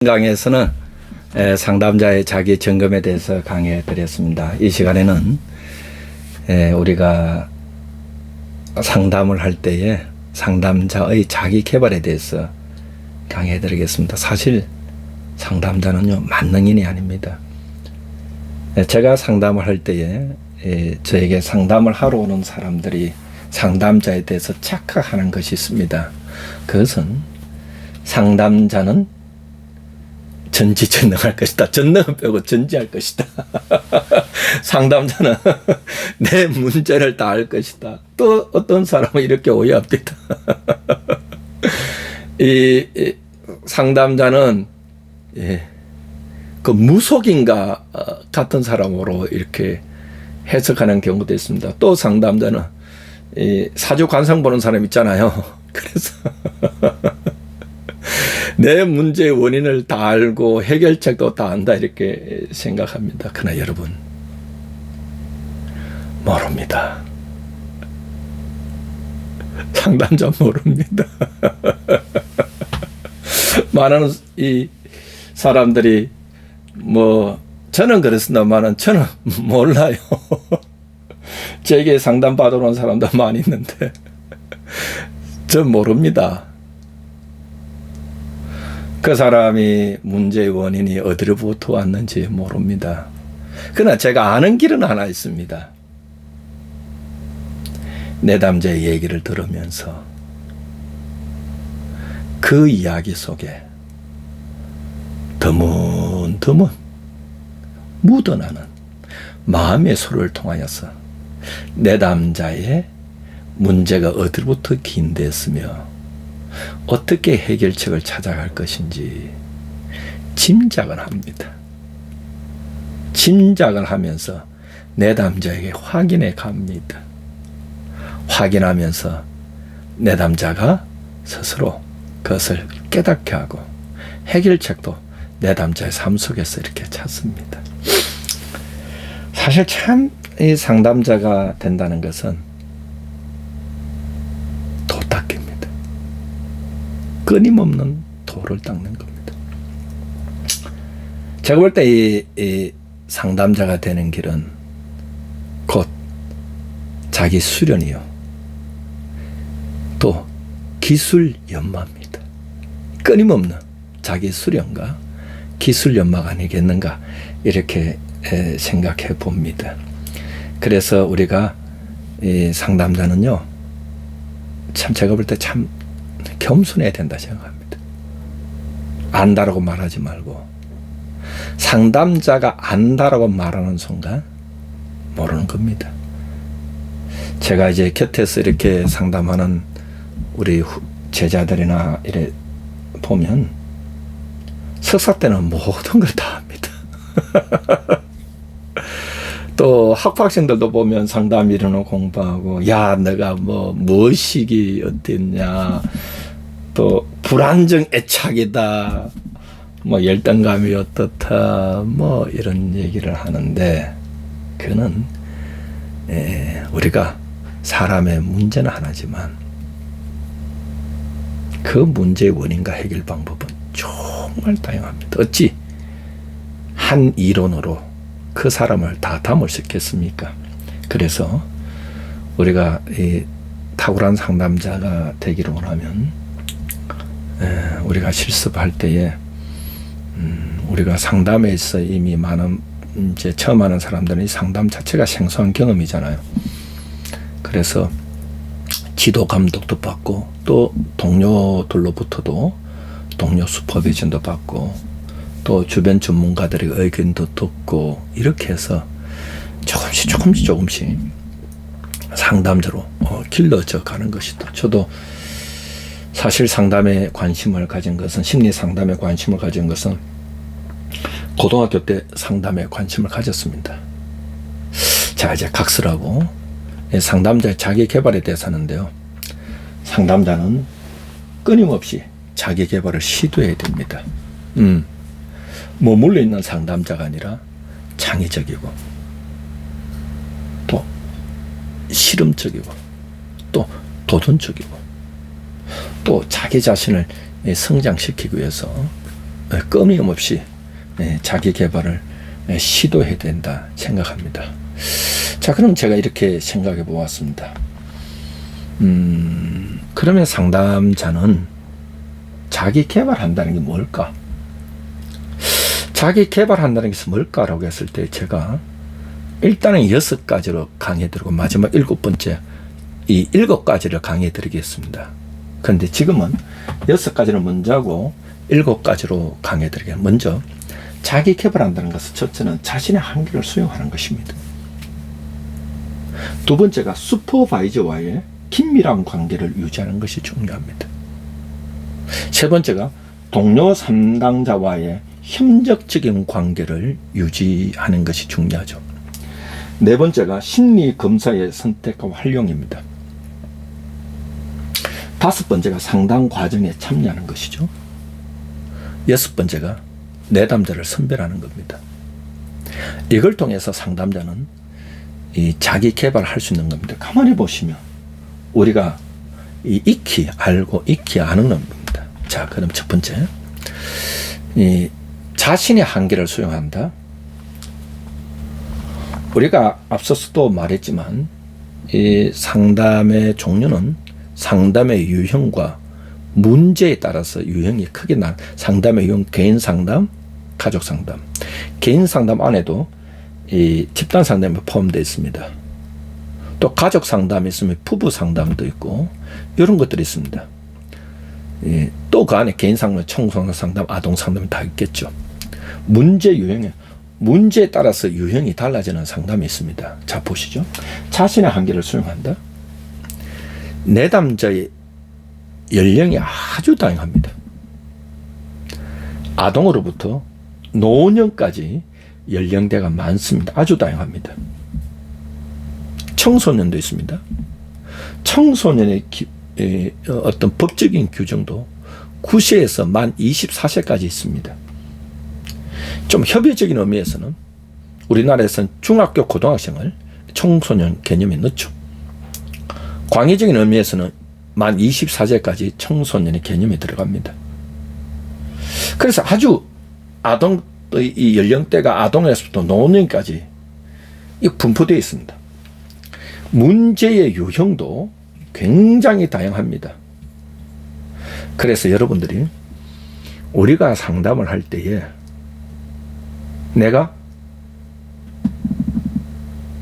강의에서는 상담자의 자기 점검에 대해서 강의해 드렸습니다. 이 시간에는 우리가 상담을 할 때에 상담자의 자기 개발에 대해서 강의해 드리겠습니다. 사실 상담자는요, 만능인이 아닙니다. 제가 상담을 할 때에 저에게 상담을 하러 오는 사람들이 상담자에 대해서 착각하는 것이 있습니다. 그것은 상담자는 전지전능할 것이다. 전능은 빼고 전지할 것이다. 상담자는 내 문제를 다 알 것이다. 또 어떤 사람은 이렇게 오해합니다. 이 상담자는 그 무속인가 같은 사람으로 이렇게 해석하는 경우도 있습니다. 또 상담자는 사주 관상 보는 사람 있잖아요. 그래서 내 문제의 원인을 다 알고 해결책도 다 안다 이렇게 생각합니다. 그러나 여러분 모릅니다. 상담자 모릅니다. 많은 이 사람들이 저는 그렇습니다만 저는 몰라요. 제게 상담 받으러 온 사람도 많이 있는데 전 모릅니다. 그 사람이 문제의 원인이 어디로부터 왔는지 모릅니다. 그러나 제가 아는 길은 하나 있습니다. 내담자의 얘기를 들으면서 그 이야기 속에 드문드문 묻어나는 마음의 소리를 통하여서 내담자의 문제가 어디로부터 기인됐으며 어떻게 해결책을 찾아갈 것인지 짐작을 합니다. 짐작을 하면서 내담자에게 확인해 갑니다. 확인하면서 내담자가 스스로 그것을 깨닫게 하고 해결책도 내담자의 삶 속에서 이렇게 찾습니다. 사실 참 이 상담자가 된다는 것은 도닦기입니다. 끊임없는 도를 닦는 겁니다. 제가 볼 때 이 상담자가 되는 길은 곧 자기 수련이요, 또 기술 연마입니다. 끊임없는 자기 수련과 기술 연마가 아니겠는가 이렇게 생각해 봅니다. 그래서 우리가 이 상담자는요, 참 제가 볼 때 참 겸손해야 된다 생각합니다. 안다라고 말하지 말고, 상담자가 안다라고 말하는 순간 모르는 겁니다. 제가 이제 곁에서 이렇게 상담하는 우리 제자들이나 이래 보면 석사 때는 모든 걸 다 합니다. 또 학부학생들도 보면 상담 이론을 공부하고, 야 너가 무엇이기 어땠냐, 또 불안정 애착이다, 열등감이 어떻다, 이런 얘기를 하는데, 그는 우리가 사람의 문제는 하나지만 그 문제의 원인과 해결 방법은 정말 다양합니다. 어찌 한 이론으로 그 사람을 다 담을 수 있겠습니까? 그래서 우리가 이 탁월한 상담자가 되기를 원하면 우리가 실습할 때에 우리가 상담에 있어 이미 많은 이제 처음 하는 사람들은 이 상담 자체가 생소한 경험이잖아요. 그래서 지도 감독도 받고, 또 동료들로부터도 동료 슈퍼비전도 받고, 또 주변 전문가들의 의견도 듣고, 이렇게 해서 조금씩 상담자로 길러져 가는 것이다. 저도 사실 상담에 관심을 가진 것은, 심리 상담에 관심을 가진 것은 고등학교 때 상담에 관심을 가졌습니다. 자, 이제 각설하고 상담자의 자기 개발에 대해서 하는데요. 상담자는 끊임없이 자기 개발을 시도해야 됩니다. 머물러 있는 상담자가 아니라 창의적이고, 또 실험적이고, 또 도전적이고, 또 자기 자신을 성장시키기 위해서 끊임없이 자기 개발을 시도해야 된다 생각합니다. 자, 그럼 제가 이렇게 생각해 보았습니다. 그러면 상담자는 자기 개발한다는 게 뭘까? 자기 개발한다는 것이 뭘까라고 했을 때 제가 일단은 6가지로 강의해 드리고 마지막 7번째 이 7가지를 강의해 드리겠습니다. 그런데 지금은 6가지를 먼저 하고 7가지로 강의해 드리겠습니다. 먼저 자기 개발한다는 것은 첫째는 자신의 한계를 수용하는 것입니다. 두 번째가 슈퍼바이저와의 긴밀한 관계를 유지하는 것이 중요합니다. 세 번째가 동료 상담자와의 협력적인 관계를 유지하는 것이 중요하죠. 네 번째가 심리 검사의 선택과 활용입니다. 다섯 번째가 상담 과정에 참여하는 것이죠. 여섯 번째가 내담자를 선별하는 겁니다. 이걸 통해서 상담자는 이 자기 개발할 수 있는 겁니다. 가만히 보시면 우리가 이 익히 알고 익히 아는 겁니다. 자, 그럼 첫 번째, 이 자신의 한계를 수용한다. 우리가 앞서서도 말했지만 이 상담의 종류는 상담의 유형과 문제에 따라서 유형이 크게 상담의 유형, 개인 상담, 가족 상담. 개인 상담 안에도 이 집단 상담이 포함되어 있습니다. 또 가족 상담이 있으면 부부 상담도 있고 이런 것들이 있습니다. 또 그 안에 개인 상담, 청소년 상담, 아동 상담이 다 있겠죠. 문제 유형에 문제에 따라서 유형이 달라지는 상담이 있습니다. 자, 보시죠. 자신의 한계를 수용한다. 내담자의 연령이 아주 다양합니다. 아동으로부터 노년까지 연령대가 많습니다. 아주 다양합니다. 청소년도 있습니다. 청소년의 어떤 법적인 규정도 9세에서 만 24세까지 있습니다. 좀 협의적인 의미에서는 우리나라에서는 중학교, 고등학생을 청소년 개념에 넣죠. 광의적인 의미에서는 만 24세까지 청소년의 개념에 들어갑니다. 그래서 아주 아동의 이 연령대가 아동에서부터 노년까지 분포되어 있습니다. 문제의 유형도 굉장히 다양합니다. 그래서 여러분들이 우리가 상담을 할 때에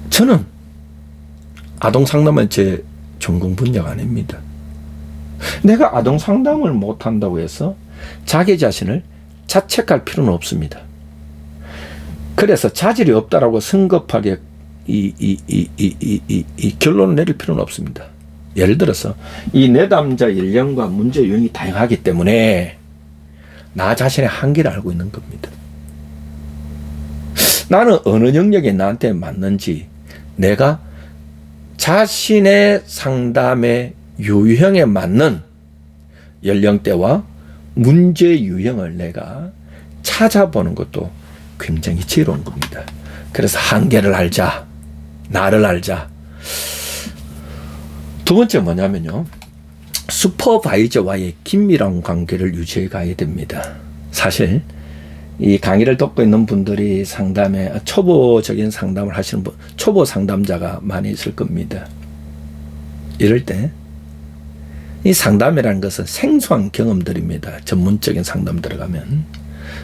저는 아동 상담은 제 전공 분야가 아닙니다. 내가 아동 상담을 못한다고 해서 자기 자신을 자책할 필요는 없습니다. 그래서 자질이 없다라고 성급하게 이 결론을 내릴 필요는 없습니다. 예를 들어서 이 내담자 연령과 문제 유형이 다양하기 때문에 나 자신의 한계를 알고 있는 겁니다. 나는 어느 영역이 나한테 맞는지 내가 자신의 상담의 유형에 맞는 연령대와 문제 유형을 내가 찾아보는 것도 굉장히 지혜로운 겁니다. 그래서 한계를 알자, 나를 알자. 두 번째 뭐냐면요, 슈퍼바이저와의 긴밀한 관계를 유지해 가야 됩니다. 사실 이 강의를 듣고 있는 분들이 상담에 초보적인 상담을 하시는 분, 초보 상담자가 많이 있을 겁니다. 이럴 때 이 상담이라는 것은 생소한 경험들입니다. 전문적인 상담 들어가면.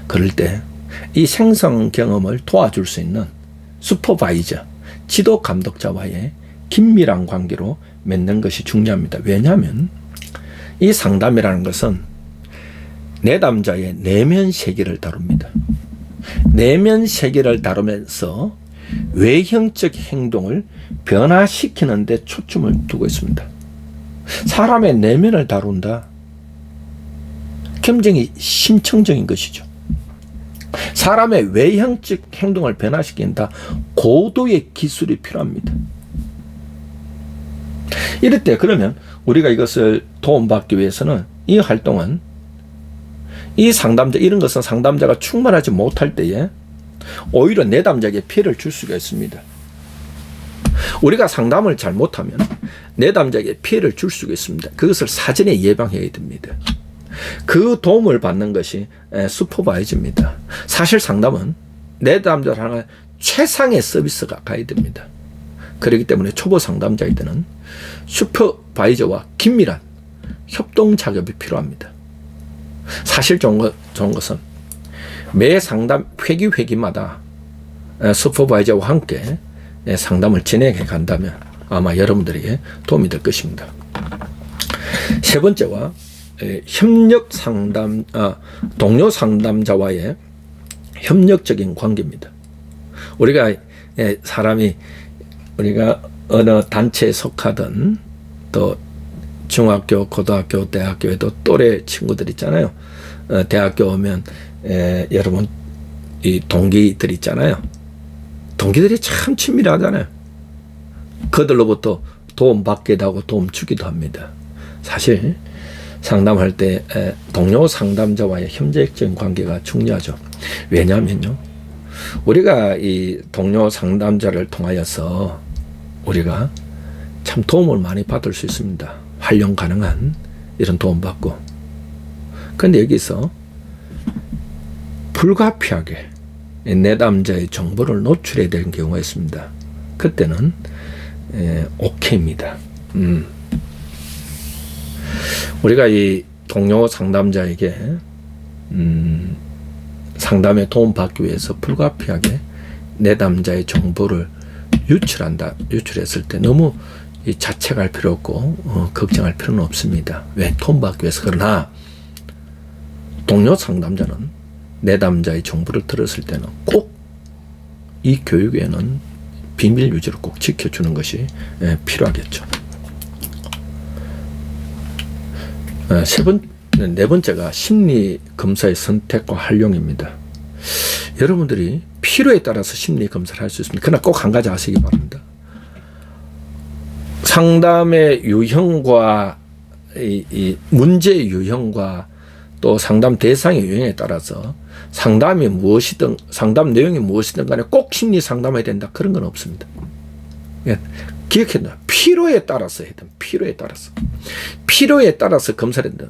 그럴 때 이 생소한 경험을 도와줄 수 있는 슈퍼바이저, 지도 감독자와의 긴밀한 관계로 맺는 것이 중요합니다. 왜냐하면 이 상담이라는 것은 내담자의 내면 세계를 다룹니다. 내면 세계를 다루면서 외형적 행동을 변화시키는 데 초점을 두고 있습니다. 사람의 내면을 다룬다. 굉장히 심층적인 것이죠. 사람의 외형적 행동을 변화시킨다. 고도의 기술이 필요합니다. 이럴 때 그러면 우리가 이것을 도움받기 위해서는 이 활동은 이 상담자, 이런 것은 상담자가 충만하지 못할 때에 오히려 내담자에게 피해를 줄 수가 있습니다. 우리가 상담을 잘못하면 내담자에게 피해를 줄 수가 있습니다. 그것을 사전에 예방해야 됩니다. 그 도움을 받는 것이 슈퍼바이저입니다. 사실 상담은 내담자를 하는 최상의 서비스가 가야 됩니다. 그렇기 때문에 초보 상담자일 때는 슈퍼바이저와 긴밀한 협동 작업이 필요합니다. 사실 좋은 것은 매 상담 회기마다 슈퍼바이저와 함께 상담을 진행해 간다면 아마 여러분들에게 도움이 될 것입니다. 세 번째와 협력 상담, 동료 상담자와의 협력적인 관계입니다. 우리가 사람이 우리가 어느 단체에 속하든 또 중학교, 고등학교, 대학교에도 또래 친구들 있잖아요. 대학교 오면 여러분 이 동기들 있잖아요. 동기들이 참 친밀하잖아요. 그들로부터 도움 받기도 하고 도움 주기도 합니다. 사실 상담할 때 동료 상담자와의 협력적인 관계가 중요하죠. 왜냐하면요, 우리가 이 동료 상담자를 통하여서 우리가 참 도움을 많이 받을 수 있습니다. 활용 가능한 이런 도움 받고. 그런데 여기서 불가피하게 내담자의 정보를 노출해야 되는 경우가 있습니다. 그때는 오케이입니다. 우리가 이 동료 상담자에게 상담에 도움받기 위해서 불가피하게 내담자의 정보를 유출했을 때 너무 자책할 필요 없고 걱정할 필요는 없습니다. 왜? 도움받기 위해서. 그러나 동료 상담자는 내담자의 정보를 들었을 때는 꼭 이 교육에는 비밀 유지를 꼭 지켜주는 것이 필요하겠죠. 네 번째가 심리 검사의 선택과 활용입니다. 여러분들이 필요에 따라서 심리 검사를 할 수 있습니다. 그러나 꼭 한 가지 아시기 바랍니다. 상담의 유형과 이 문제의 유형과 또 상담 대상의 유형에 따라서 상담이 무엇이든 상담 내용이 무엇이든 간에 꼭 심리 상담해야 된다, 그런 건 없습니다. 기억해야 된다. 필요에 따라서 해야 된다. 필요에 따라서 검사를 한다.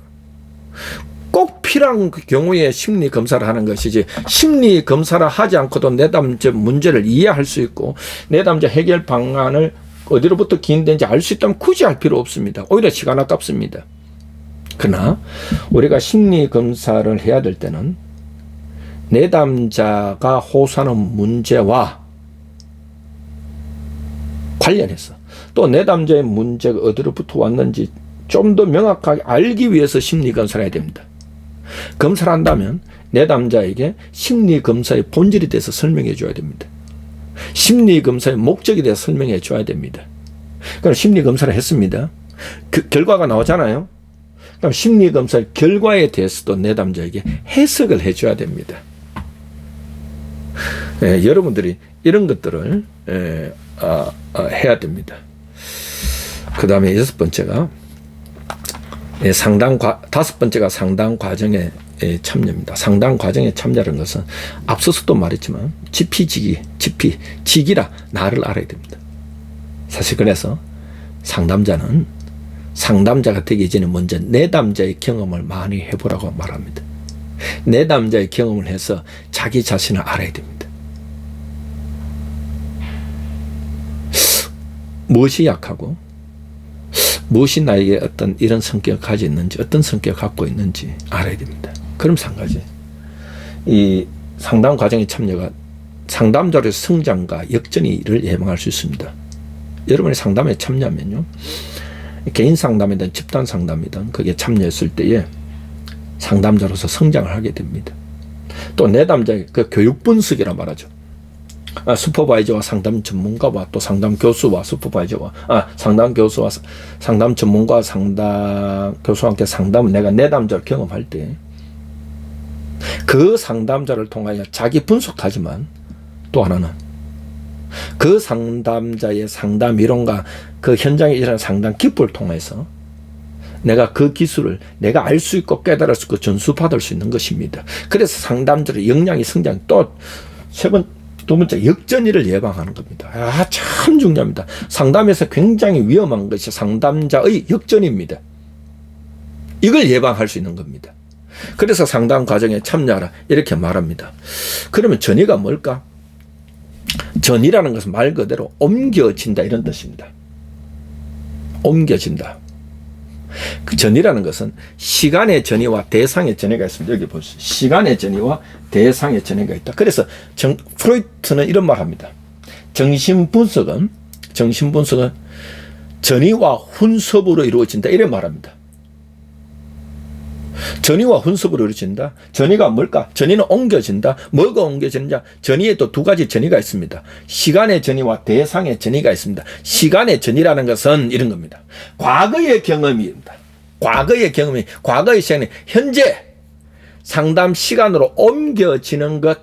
꼭 필요한 경우에 심리 검사를 하는 것이지, 심리 검사를 하지 않고도 내담자 문제를 이해할 수 있고 내담자 해결 방안을 어디로부터 기인된지 알 수 있다면 굳이 할 필요 없습니다. 오히려 시간 아깝습니다. 그러나 우리가 심리 검사를 해야 될 때는 내담자가 호소하는 문제와 관련해서 또 내담자의 문제가 어디로부터 왔는지 좀 더 명확하게 알기 위해서 심리 검사를 해야 됩니다. 검사를 한다면 내담자에게 심리 검사의 본질에 대해서 설명해 줘야 됩니다. 심리 검사의 목적에 대해서 설명해 줘야 됩니다. 그럼 심리 검사를 했습니다. 그 결과가 나오잖아요. 그럼 심리 검사의 결과에 대해서도 내담자에게 해석을 해 줘야 됩니다. 여러분들이 이런 것들을 해야 됩니다. 그 다음에 다섯 번째가 상담 과정에 참여입니다. 상담 과정에 참여라는 것은 앞서서도 말했지만 지피지기라 나를 알아야 됩니다. 사실 그래서 상담자가 되기 전에 먼저 내담자의 경험을 많이 해보라고 말합니다. 내담자의 경험을 해서 자기 자신을 알아야 됩니다. 무엇이 약하고 무엇이 나에게 어떤 이런 성격을 가지고 있는지, 어떤 성격을 갖고 있는지 알아야 됩니다. 그럼 한 가지, 이 상담 과정의 참여가 상담자로의 성장과 역전을 예방할 수 있습니다. 여러분이 상담에 참여하면요, 개인 상담이든 집단 상담이든 거기에 참여했을 때에 상담자로서 성장을 하게 됩니다. 또 내담자의 그 교육 분석이라 말하죠. 슈퍼바이저와 상담 전문가와 또 상담 교수와 상담 교수와 상담 전문가와 상담 교수와 함께 상담을 내가 내담자를 경험할 때 그 상담자를 통하여 자기 분석하지만 또 하나는 그 상담자의 상담 이론과 그 현장에 일어나는 상담 기법을 통해서 내가 그 기술을 내가 알 수 있고 깨달을 수 있고 전수받을 수 있는 것입니다. 그래서 상담자의 역량이 성장, 또 두 번째, 역전일을 예방하는 겁니다. 참 중요합니다. 상담에서 굉장히 위험한 것이 상담자의 역전입니다. 이걸 예방할 수 있는 겁니다. 그래서 상담 과정에 참여하라 이렇게 말합니다. 그러면 전이가 뭘까? 전이라는 것은 말 그대로 옮겨진다 이런 뜻입니다. 옮겨진다. 그 전이라는 것은 시간의 전이와 대상의 전이가 있습니다. 여기 보시죠. 시간의 전이와 대상의 전이가 있다. 그래서 프로이트는 이런 말 합니다. 정신분석은 전이와 혼섭으로 이루어진다. 이런 말합니다. 전이와 혼섭으로 이루어진다. 전이가 뭘까? 전이는 옮겨진다. 뭐가 옮겨지느냐? 전이에 또 두 가지 전이가 있습니다. 시간의 전이와 대상의 전이가 있습니다. 시간의 전이라는 것은 이런 겁니다. 과거의 경험입니다. 과거의 시간이 현재 상담 시간으로 옮겨지는 것.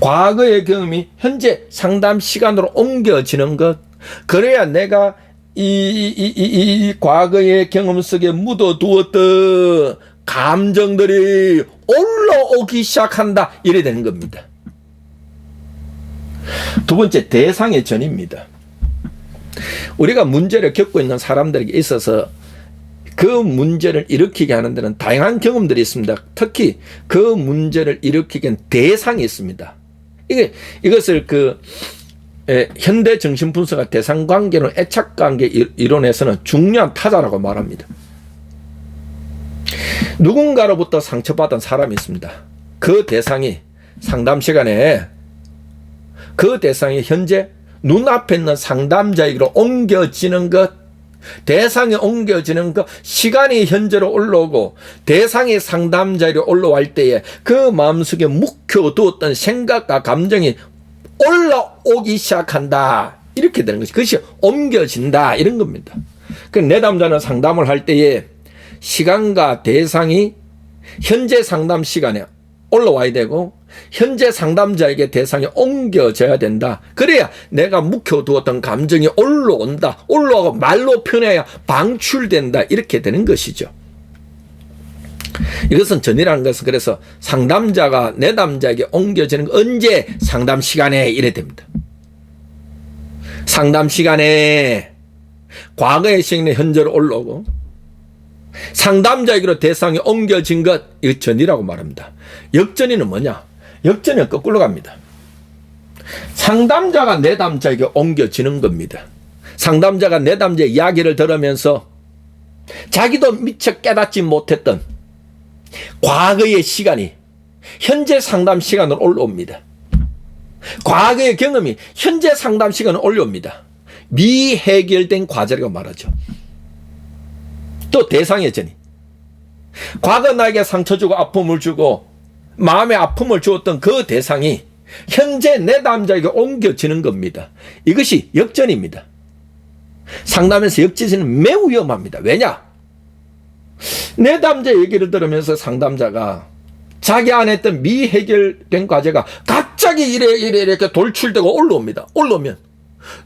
과거의 경험이 현재 상담 시간으로 옮겨지는 것. 그래야 내가 이 과거의 경험 속에 묻어두었던 감정들이 올라오기 시작한다. 이래 되는 겁니다. 두 번째, 대상의 전입니다. 우리가 문제를 겪고 있는 사람들에게 있어서 그 문제를 일으키게 하는 데는 다양한 경험들이 있습니다. 특히 그 문제를 일으키기엔 대상이 있습니다. 이것을 현대 정신분석학 대상관계론 애착관계 이론에서는 중요한 타자라고 말합니다. 누군가로부터 상처받은 사람이 있습니다. 그 대상이 상담 시간에 그 대상이 현재 눈앞에 있는 상담자에게로 옮겨지는 것, 대상이 옮겨지는 것, 시간이 현재로 올라오고 대상이 상담자에게로 올라올 때에 그 마음속에 묵혀두었던 생각과 감정이 올라오기 시작한다. 이렇게 되는 것이, 그것이 옮겨진다. 이런 겁니다. 그 내담자는 상담을 할 때에 시간과 대상이 현재 상담 시간에 올라와야 되고 현재 상담자에게 대상이 옮겨져야 된다. 그래야 내가 묵혀두었던 감정이 올라온다. 올라오고 말로 표현해야 방출된다. 이렇게 되는 것이죠. 이것은 전이라는 것은 그래서 상담자가 내담자에게 옮겨지는 거 언제? 상담 시간에 이래 됩니다. 상담 시간에 과거의 시간에 현재로 올라오고 상담자에게로 대상이 옮겨진 것, 이거 전이라고 말합니다. 역전이는 뭐냐? 역전은 거꾸로 갑니다. 상담자가 내담자에게 옮겨지는 겁니다. 상담자가 내담자의 이야기를 들으면서 자기도 미처 깨닫지 못했던 과거의 시간이 현재 상담 시간으로 올라옵니다. 과거의 경험이 현재 상담 시간으로 올라옵니다. 미해결된 과제라고 말하죠. 또 대상의 전이, 과거 나에게 상처 주고 아픔을 주고 마음에 아픔을 주었던 그 대상이 현재 내담자에게 옮겨지는 겁니다. 이것이 역전입니다. 상담에서 역전은 매우 위험합니다. 왜냐? 내담자 얘기를 들으면서 상담자가 자기 안에 있던 미해결된 과제가 갑자기 이렇게 돌출되고 올라옵니다. 올라오면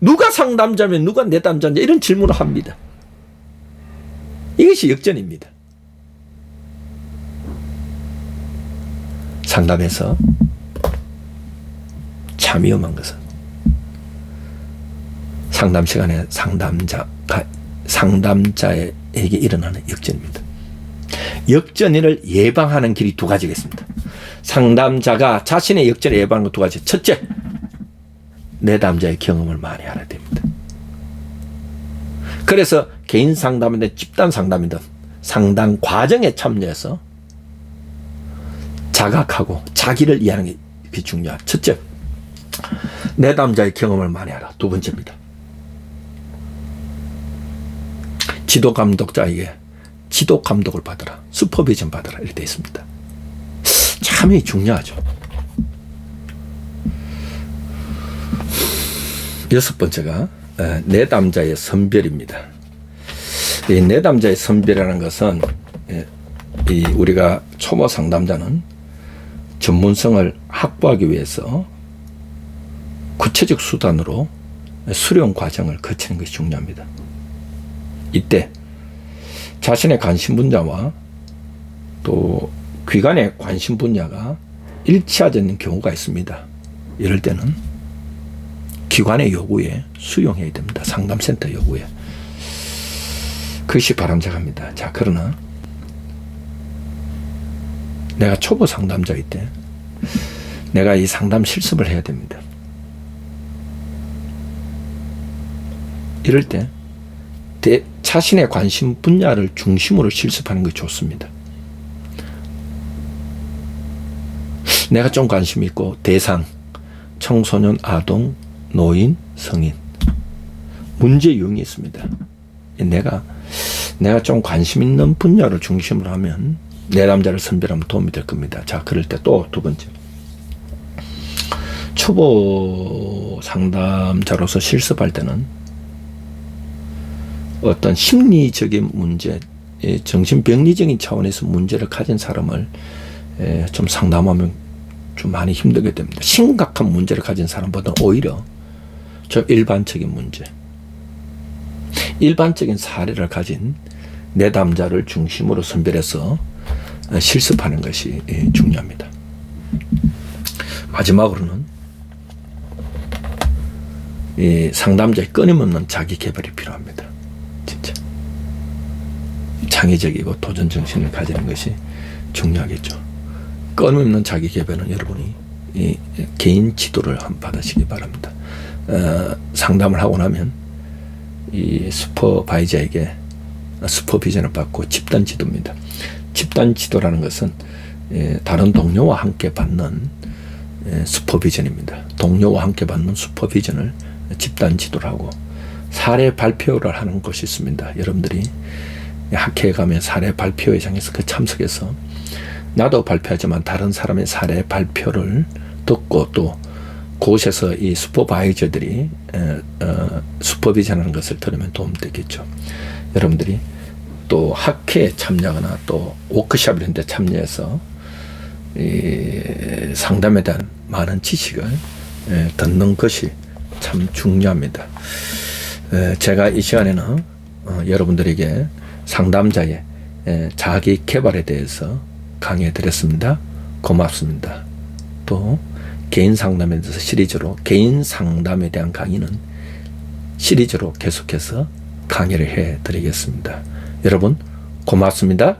누가 상담자면 누가 내담자인지 이런 질문을 합니다. 이것이 역전입니다. 상담에서 참 위험한 것은 상담 시간에 상담자에게 일어나는 역전입니다. 역전을 예방하는 길이 두 가지가 있습니다. 상담자가 자신의 역전을 예방하는 두 가지. 첫째, 내담자의 경험을 많이 알아야 됩니다. 그래서 개인 상담이든 집단 상담이든 상담 과정에 참여해서 자각하고 자기를 이해하는 게 중요하다. 첫째, 내담자의 경험을 많이 알아. 두 번째입니다. 지도 감독자에게 지도 감독을 받아라. 슈퍼비전 받아라. 이렇게 되어 있습니다. 참이 중요하죠. 여섯 번째가 내담자의 선별입니다. 이 내담자의 선별이라는 것은 우리가 초보 상담자는 전문성을 확보하기 위해서 구체적 수단으로 수련 과정을 거치는 것이 중요합니다. 이때 자신의 관심 분야와 또 기관의 관심 분야가 일치하지 않는 경우가 있습니다. 이럴 때는 기관의 요구에 수용해야 됩니다. 상담센터 요구에. 그것이 바람직합니다. 자, 그러나 내가 초보 상담자일 때 내가 이 상담 실습을 해야 됩니다. 이럴 때 자신의 관심 분야를 중심으로 실습하는 것이 좋습니다. 내가 좀 관심 있고 대상, 청소년, 아동, 노인, 성인, 문제 유형이 있습니다. 내가 좀 관심 있는 분야를 중심으로 하면 내담자를 선별하면 도움이 될 겁니다. 자, 그럴 때 또 두 번째, 초보 상담자로서 실습할 때는 어떤 심리적인 문제, 정신병리적인 차원에서 문제를 가진 사람을 좀 상담하면 좀 많이 힘들게 됩니다. 심각한 문제를 가진 사람보다 오히려 좀 일반적인 문제, 일반적인 사례를 가진 내담자를 중심으로 선별해서 실습하는 것이 중요합니다. 마지막으로는 이 상담자의 끊임없는 자기 개발이 필요합니다. 진짜 창의적이고 도전 정신을 가지는 것이 중요하겠죠. 끊임없는 자기 개발은 여러분이 이 개인 지도를 한번 받으시기 바랍니다. 상담을 하고 나면 이 슈퍼바이저에게 슈퍼비전을 받고 집단 지도입니다. 집단 지도라는 것은 다른 동료와 함께 받는 슈퍼비전입니다. 동료와 함께 받는 슈퍼비전을 집단 지도를 하고 사례 발표를 하는 것이 있습니다. 여러분들이 학회에 가면 사례 발표회장에서 그 참석해서 나도 발표하지만 다른 사람의 사례 발표를 듣고 또 그곳에서 이 슈퍼바이저들이 슈퍼비전하는 것을 들으면 도움되겠죠. 여러분들이 또 학회에 참여하거나 또 워크숍 이런 데 참여해서 이 상담에 대한 많은 지식을 듣는 것이 참 중요합니다. 제가 이 시간에는 여러분들에게 상담자의 자기 개발에 대해서 강의해 드렸습니다. 고맙습니다. 또 개인 상담에 대해서 시리즈로 개인 상담에 대한 강의는 시리즈로 계속해서 강의를 해 드리겠습니다. 여러분 고맙습니다.